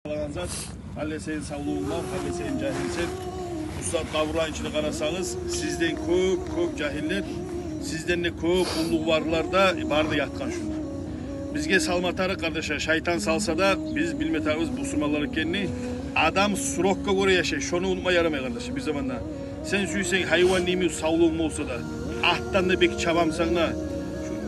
Zat, halle senin sağlığın var, halle senin cahilsin. Ustad Kavur'un içine karasanız, sizden köp cahiller, sizden de köp ulluk varlar da barda yatkan şunda. Bizge salmatarı kardeşler, şeytan salsa da biz bilmetarız bu surmaları kendini. Adam surokka göre yaşay, şunu unutma yaramay kardeşim bir zamanda. Sen süysen hayvan neymi sağlığın olsa da, ahtan da belki çabamsan da,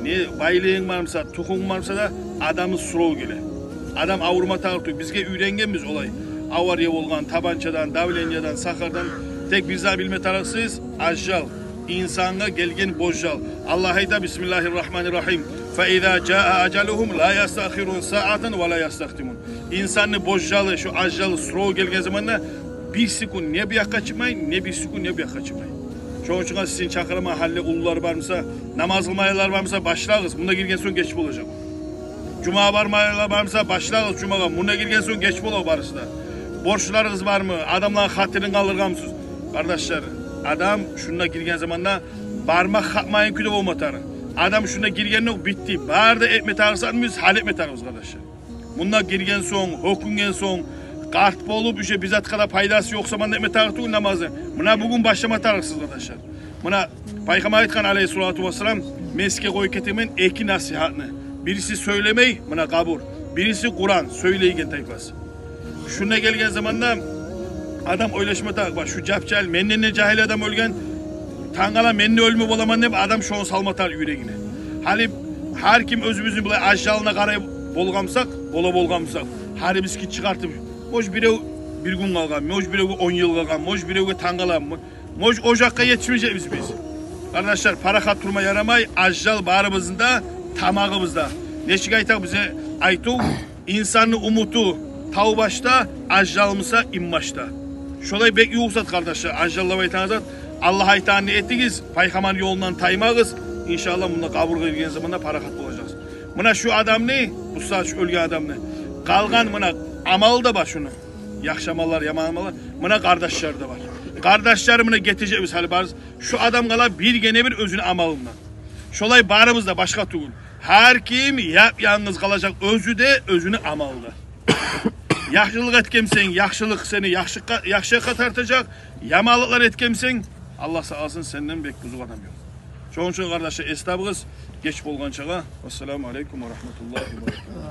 ne baylığın varmasa, tukun varmasa da adamı surok gele. Adam avurma tağırtıyor. Bizge üyrengenmiz olay. Avarya olgan, tabançadan, davlenyadan, sakardan tek bizden bilme tarafsız ajjal. İnsana gelgen bojjal. Allah hayda Bismillahirrahmanirrahim. فَاِذَا جَاءَ أَجَلُهُمْ لَا يَسْتَخِرُونَ سَاعَةً وَلَا يَسْتَخْتِمُونَ İnsanı bojjalı, şu ajjalı, suro gelgen zamanla bir sekund ne bir yaka çıkmayın, ne bir sekund ne bir yaka çıkmayın. Çoğun için sizin çakırma halle ulular varmasa, namaz kılmayalar varmasa başlarız. Bunda girgen son geç olacak. Cuma varmasa başlarız Cuma'ya. Buna girgen son geç olur barısı da. Borçlarınız var mı? Adamların hatırını kaldırgamsız. Kardeşler, adam şuna girgen zamanda barmak katmayın küde olmatarı. Adam şuna girgen yok bitti. Barda etme tarısan mıyız? Hal etme tarız kardeşler. Buna girgen son, hokungen son, kart bolup işe bizzat kadar paydası yoksa bana etme tarıtı namazı. Buna bugün başlama tarıksız kardeşler. Buna Peygamber Aytkan aleyhissalatu vesselam meske koy ketimin eki nasihatını. Birisi söylemeyi, buna kabul. Birisi Kur'an, söyleygen tayfası. Şuna gelgen zamanda adam oylaşma tak. Bak şu capcal, mennene cahil adam ölgen, tangala menne ölme bolaman ne adam şoğun salmatar yüreğine. Hali her kim özümüzün bulay ajjalına karayıp bolgamsak, bolgamsak. Hali biz ki çıkartıp, moş bire bir gün kalgan, moş bire 10 yıl kalgan, moş bire tangala, moş ocakka yetişmeyeceğiz biz. Kardeşler para katırma yaramay, ajjal barımızda, tamağımızda. Neşik aytak bize aytu, insanın umutu tav başta, ajjalımıza immaşta. Şolay bek yuğsat kardeşler, ajjalla baytanızat. Allah aytanını ettiniz, paykaman yolundan taymağız. İnşallah bunda kabul edilgen zamanda parakat olacağız. Buna şu adam ne? Bu saat şu ölgen adam ne? Kalgan buna amal da var şunu. Yakşamalar, yamanmalar. Buna kardeşler de var. Kardeşlerimize getireceğimiz hali barız. Şu adam kala bir gene bir özünü amalından. Şolay barımızda başka tuğul. Her kim yalnız kalacak özü de özünü amalda. Yaxşılık etkemsen, yaxşılık seni yaxşıya katartacak. Yamalıklar etkemsen, Allah sağ olsun senden bek buzuk adam yok. Çoğun kardeşler esnafımız geç bolgan çağa. Vesselamu aleyküm ve rahmetullahi ve berekatuhu.